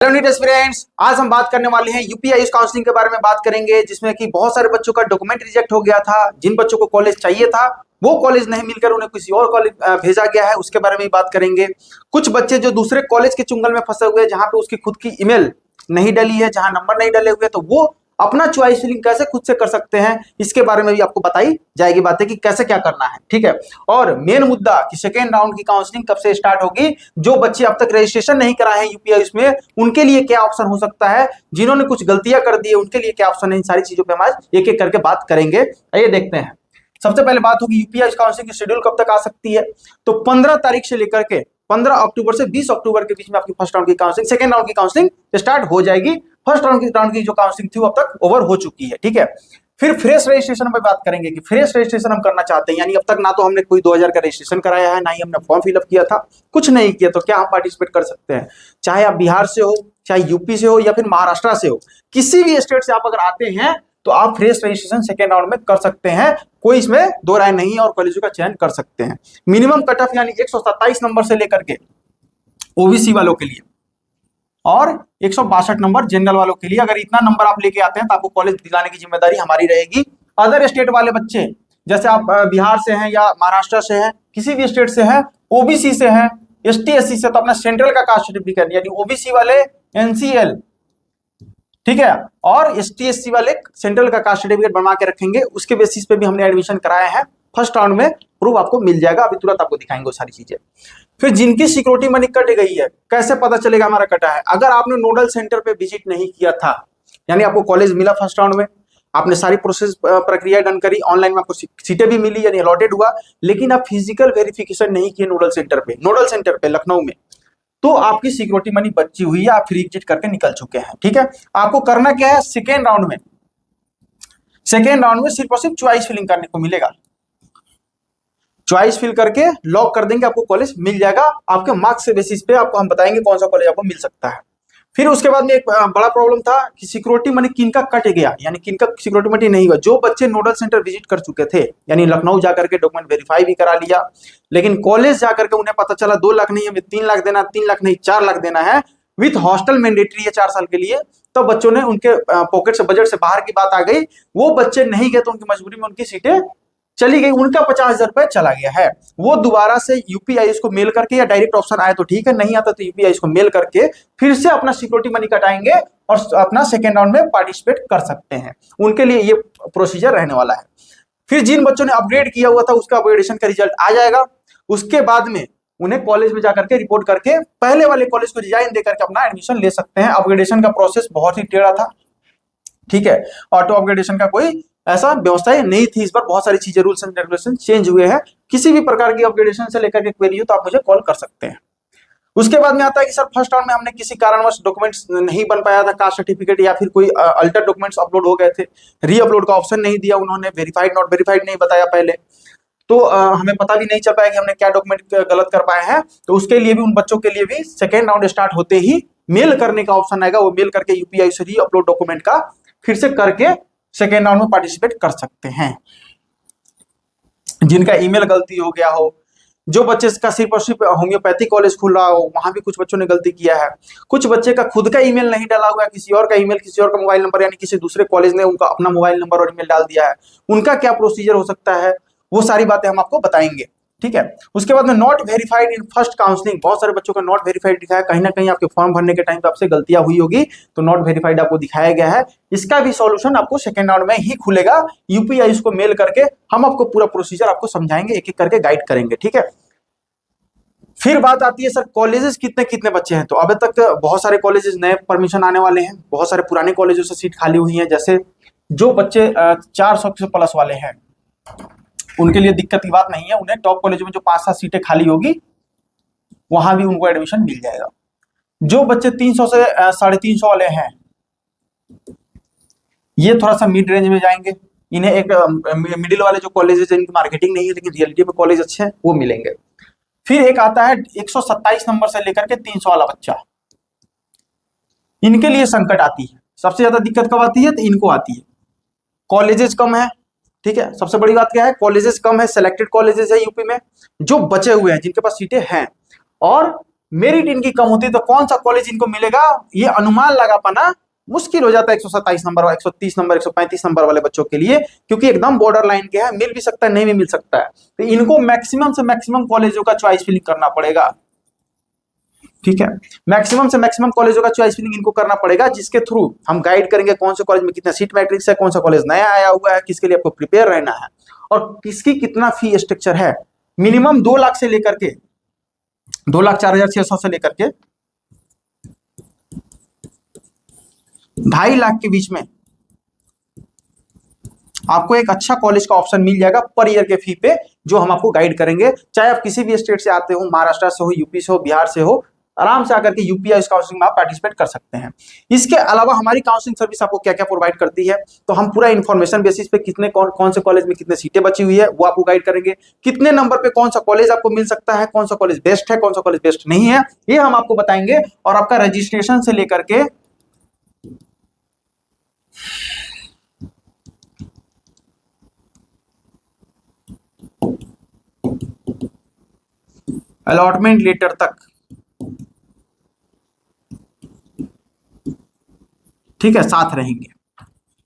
Hello NEET aspirants, आज हम बात करने वाले हैं यूपीआई काउंसलिंग के बारे में बात करेंगे, जिसमें कि बहुत सारे बच्चों का डॉक्यूमेंट रिजेक्ट हो गया था। जिन बच्चों को कॉलेज चाहिए था वो कॉलेज नहीं मिलकर उन्हें किसी और कॉलेज भेजा गया है, उसके बारे में भी बात करेंगे। कुछ बच्चे जो दूसरे कॉलेज के चुंगल में फंसे हुए हैं, जहां पे उसकी खुद की ईमेल नहीं डली है, जहां नंबर नहीं डले हुए, तो वो अपना चॉइस फिलिंग कैसे खुद से कर सकते हैं, इसके बारे में भी आपको बताई जाएगी बातें कि कैसे क्या करना है। ठीक है। और मेन मुद्दा कि सेकेंड राउंड की काउंसलिंग कब से स्टार्ट होगी, जो बच्चे अब तक रजिस्ट्रेशन नहीं कराए हैं यूपीआई में, उनके लिए क्या ऑप्शन हो सकता है, जिन्होंने कुछ गलतियां कर दी है उनके लिए क्या ऑप्शन है, इन सारी चीजों पे हम आज एक एक करके बात करेंगे। आइए देखते हैं। सबसे पहले बात होगी यूपीआई काउंसलिंग की शेड्यूल कब तक आ सकती है। तो 15 तारीख से लेकर के 15 अक्टूबर से 20 अक्टूबर के बीच में आपकी फर्स्ट राउंड की काउंसलिंग, सेकेंड राउंड की काउंसलिंग स्टार्ट हो जाएगी। फर्स्ट राउंड की जो काउंसलिंग थी वो अब तक ओवर हो चुकी है। ठीक है। फिर फ्रेश रजिस्ट्रेशन पे बात करेंगे कि फ्रेश रजिस्ट्रेशन हम करना चाहते हैं, यानी अब तक ना तो हमने कोई 2000 का रजिस्ट्रेशन कराया है, ना ही हमने फॉर्म फिलअप किया था, कुछ नहीं किया, तो क्या हम पार्टिसिपेट कर सकते हैं। चाहे आप बिहार से हो, चाहे यूपी से हो, या फिर महाराष्ट्र से हो, किसी भी स्टेट से आप अगर आते हैं तो आप फ्रेश रजिस्ट्रेशन सेकेंड राउंड में कर सकते हैं। कोई इसमें दो राय नहीं है और कॉलेजों का चयन कर सकते हैं। मिनिमम कट ऑफ यानी 127 नंबर से लेकर के ओबीसी वालों के लिए और 162 नंबर जनरल वालों के लिए, अगर इतना नंबर आप लेके आते हैं तो आपको कॉलेज दिलाने की जिम्मेदारी हमारी रहेगी। अदर स्टेट वाले बच्चे, जैसे आप बिहार से हैं या महाराष्ट्र से हैं, किसी भी स्टेट से हैं, ओबीसी से हैं, एसटी एससी से, तो अपना सेंट्रल का कास्ट सर्टिफिकेट यानी ओबीसी वाले एनसीएल, ठीक है, और एसटी एससी वाले सेंट्रल का कास्ट सर्टिफिकेट बनवा के रखेंगे। उसके बेसिस पे भी हमने एडमिशन कराया है। फर्स्ट राउंड में प्रूफ आपको मिल जाएगा, अभी तुरंत आपको दिखाएंगे वो सारी चीजें। फिर जिनकी सिक्योरिटी मनी कट गई है, कैसे पता चलेगा हमारा कटा है। अगर आपने नोडल सेंटर पे विजिट नहीं किया था, यानी आपको कॉलेज मिला फर्स्ट राउंड में, आपने सारी प्रोसेस प्रक्रिया डन करी, ऑनलाइन में आपको सीटें भी मिली यानी अलॉटेड हुआ, लेकिन आप फिजिकल वेरिफिकेशन नहीं किए नोडल सेंटर पे लखनऊ में, तो आपकी सिक्योरिटी मनी बची हुई है, आप फ्री एग्जिट करके निकल चुके हैं। ठीक है। आपको करना क्या है, सेकेंड राउंड में सिर्फ और सिर्फ चॉइस फिलिंग करने को मिलेगा। चॉइस फिल करके लॉक कर देंगे, आपको कॉलेज मिल जाएगा। आपके मार्क्स के बेसिस पे आपको हम बताएंगे कौन सा कॉलेज आपको मिल सकता है। फिर उसके बाद में एक बड़ा प्रॉब्लम था कि सिक्योरिटी मनी किनका कट गया, यानी किनका सिक्योरिटी मनी नहीं हुआ। जो बच्चे नोडल सेंटर विजिट कर चुके थे, यानी लखनऊ जाकर के डॉक्यूमेंट वेरीफाई भी करा लिया, लेकिन कॉलेज जाकर के उन्हें पता चला 2 लाख नहीं, हमें 3 लाख देना, 3 लाख नहीं 4 लाख देना है, विथ हॉस्टल मैंडेटरी है 4 साल के लिए, तो बच्चों ने उनके पॉकेट से, बजट से बाहर की बात आ गई, वो बच्चे नहीं गए तो उनकी मजबूरी में उनकी सीटें चली गई, उनका 50,000 रुपए चला गया है। वो दोबारा से यूपीआई को मेल करके, या डायरेक्ट ऑप्शन आए तो ठीक है, नहीं आता तो यूपीआई को मेल करके फिर से अपना सिक्योरिटी मनी कटाएंगे और अपना सेकेंड राउंड में पार्टिसिपेट कर सकते हैं। उनके लिए ये प्रोसीजर रहने वाला है। फिर जिन बच्चों ने अपग्रेड किया हुआ था उसका अपग्रेडेशन का रिजल्ट आ जाएगा। उसके बाद में उन्हें कॉलेज में जाकर के रिपोर्ट करके पहले वाले कॉलेज को रिजाइन देकर के अपना एडमिशन ले सकते हैं। अपग्रेडेशन का प्रोसेस बहुत ही टेढ़ा था। ठीक है। ऑटो अपग्रेडेशन का कोई ऐसा व्यवस्था नहीं थी। इस बार बहुत सारी चीजें, रूल्स एंड रेगुलेशन चेंज हुए हैं। किसी भी प्रकार की अपग्रेडेशन से लेकर के क्वेरी हो तो आप मुझे कॉल कर सकते हैं। उसके बाद में आता है कि सर फर्स्ट राउंड में हमने किसी कारणवश डॉक्यूमेंट्स नहीं बन पाया था, कास्ट सर्टिफिकेट या फिर कोई अल्टर डॉक्यूमेंट्स अपलोड हो गए थे, री अपलोड का ऑप्शन नहीं दिया उन्होंने, वेरीफाइड नॉट वेरीफाइड नहीं बताया पहले, तो हमें पता भी नहीं चल पाया कि हमने क्या डॉक्यूमेंट गलत कर पाए हैं। तो उसके लिए भी, उन बच्चों के लिए भी सेकेंड राउंड स्टार्ट होते ही मेल करने का ऑप्शन आएगा। वो मेल करके यूपीआई से री अपलोड डॉक्यूमेंट का फिर से करके सेकेंड राउंड में पार्टिसिपेट कर सकते हैं। जिनका ईमेल गलती हो गया हो, जो बच्चे का सिर्फ और सिर्फ होम्योपैथी कॉलेज खुल रहा हो, वहां भी कुछ बच्चों ने गलती किया है। कुछ बच्चे का खुद का ईमेल नहीं डाला हुआ है, किसी और का ईमेल, किसी और का मोबाइल नंबर, यानी किसी दूसरे कॉलेज ने उनका अपना मोबाइल नंबर और ईमेल डाल दिया है, उनका क्या प्रोसीजर हो सकता है, वो सारी बातें हम आपको बताएंगे। ठीक है। उसके बाद में not verified in first counselling, बहुत सारे बच्चों का नॉट वेरीफाइड दिखाया, कहीं ना कहीं आपके फॉर्म भरने के टाइम पे आपसे गलतियां हुई होगी, तो नॉट वेरीफाइड आपको दिखाया गया है। इसका भी सॉल्यूशन आपको सेकेंड राउंड में ही खुलेगा। यूपीआई को मेल करके हम आपको पूरा प्रोसीजर आपको समझाएंगे, एक एक करके गाइड करेंगे। ठीक है। फिर बात आती है सर कॉलेजेस कितने कितने बच्चे हैं। तो अभी तक बहुत सारे कॉलेजेस नए परमिशन आने वाले हैं, बहुत सारे पुराने कॉलेजों से सीट खाली हुई है। जैसे जो बच्चे 400 से प्लस वाले हैं उनके लिए दिक्कत की बात नहीं है, उन्हें टॉप कॉलेजों में जो 5-7 सीटें खाली होगी वहां भी उनको एडमिशन मिल जाएगा। जो बच्चे 300 से 350 वाले हैं, ये थोड़ा सा मिड रेंज में जाएंगे, इन्हें एक मिडिल वाले जो कॉलेज है जिनकी मार्केटिंग नहीं है लेकिन रियलिटी में कॉलेज अच्छे हैं, वो मिलेंगे। फिर एक आता है 127 नंबर से लेकर के 300 वाला बच्चा, इनके लिए संकट आती है। सबसे ज्यादा दिक्कत कब आती है, तो इनको आती है, कॉलेजेस कम है। ठीक है। सबसे बड़ी बात क्या है, कॉलेजेस कम है, सिलेक्टेड कॉलेजेस है यूपी में, जो बचे हुए हैं जिनके पास सीटें हैं, और मेरिट इनकी कम होती है तो कौन सा कॉलेज इनको मिलेगा, ये अनुमान लगा पाना मुश्किल हो जाता है 127 नंबर, 130 नंबर, 135 नंबर वाले बच्चों के लिए, क्योंकि एकदम बॉर्डर लाइन के है, मिल भी सकता है नहीं भी मिल सकता है। तो इनको मैक्सिमम से मैक्सिमम कॉलेजों का चॉइस फिलिंग करना पड़ेगा, ठीक है। मैक्सिमम से मैक्सिमम कॉलेजों का चॉइस फिलिंग इनको करना पड़ेगा, जिसके थ्रू हम गाइड करेंगे कौन से कॉलेज में कितना सीट मैट्रिक्स है, कौन सा कॉलेज नया आया हुआ है, किसके लिए आपको प्रिपेयर रहना है, और किसकी कितना फी स्ट्रक्चर है। मिनिमम 2 लाख से लेकर के 2,04,600 से लेकर के 2.5 लाख के बीच में आपको एक अच्छा कॉलेज का ऑप्शन मिल जाएगा पर ईयर के फी पे, जो हम आपको गाइड करेंगे। चाहे आप किसी भी स्टेट से आते हो, महाराष्ट्र से हो, यूपी से हो, बिहार से हो, आराम से आकर के यूपीआई काउंसलिंग में आप पार्टिसिपेट कर सकते हैं। इसके अलावा हमारी काउंसलिंग सर्विस आपको क्या क्या प्रोवाइड करती है, तो हम पूरा इन्फॉर्मेशन बेसिस पे कितने कौन से कॉलेज में कितने सीटें बची हुई है वो आपको गाइड करेंगे, कितने नंबर पे कौन सा कॉलेज आपको मिल सकता है, कौन सा कॉलेज बेस्ट है, कौन सा कॉलेज बेस्ट नहीं है, ये हम आपको बताएंगे। और आपका रजिस्ट्रेशन से लेकर के अलॉटमेंट लेटर तक, ठीक है, साथ रहेंगे।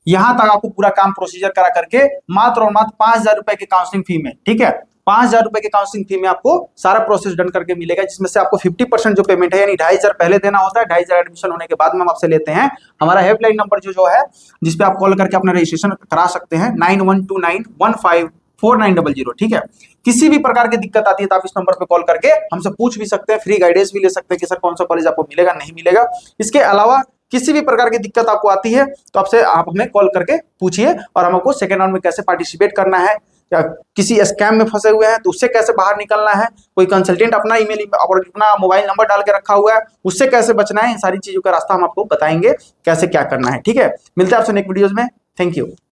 यहां तक आपको पूरा काम प्रोसीजर करा करके मात्र और मात्र 5,000 रुपए के काउंसलिंग फी में, ठीक है, 5,000 रुपए के काउंसलिंग फी में आपको सारा प्रोसेस डन करके मिलेगा, जिसमें से आपको 50% जो पेमेंट है यानी 2,500 पहले देना होता है, 2,500 एडमिशन होने के बाद में हम आपसे लेते हैं। हमारा हेल्पलाइन नंबर जो है, जिसपे आप कॉल करके अपना रजिस्ट्रेशन करा सकते हैं, 9129154900, ठीक है। किसी भी प्रकार की दिक्कत आती है तो आप इस नंबर पे कॉल करके हमसे पूछ भी सकते हैं, फ्री गाइडेंस भी ले सकते हैं कि सर कौन सा कॉलेज आपको मिलेगा नहीं मिलेगा। इसके अलावा किसी भी प्रकार की दिक्कत आपको आती है तो आप हमें कॉल करके पूछिए, और हम आपको सेकेंड राउंड में कैसे पार्टिसिपेट करना है, या किसी स्कैम में फंसे हुए हैं तो उससे कैसे बाहर निकलना है, कोई कंसल्टेंट अपना ईमेल और अपना मोबाइल नंबर डाल के रखा हुआ है उससे कैसे बचना है, इन सारी चीजों का रास्ता हम आपको बताएंगे कैसे क्या करना है, ठीक है। मिलते हैं आपसे नेक्स्ट वीडियोस में। Thank you.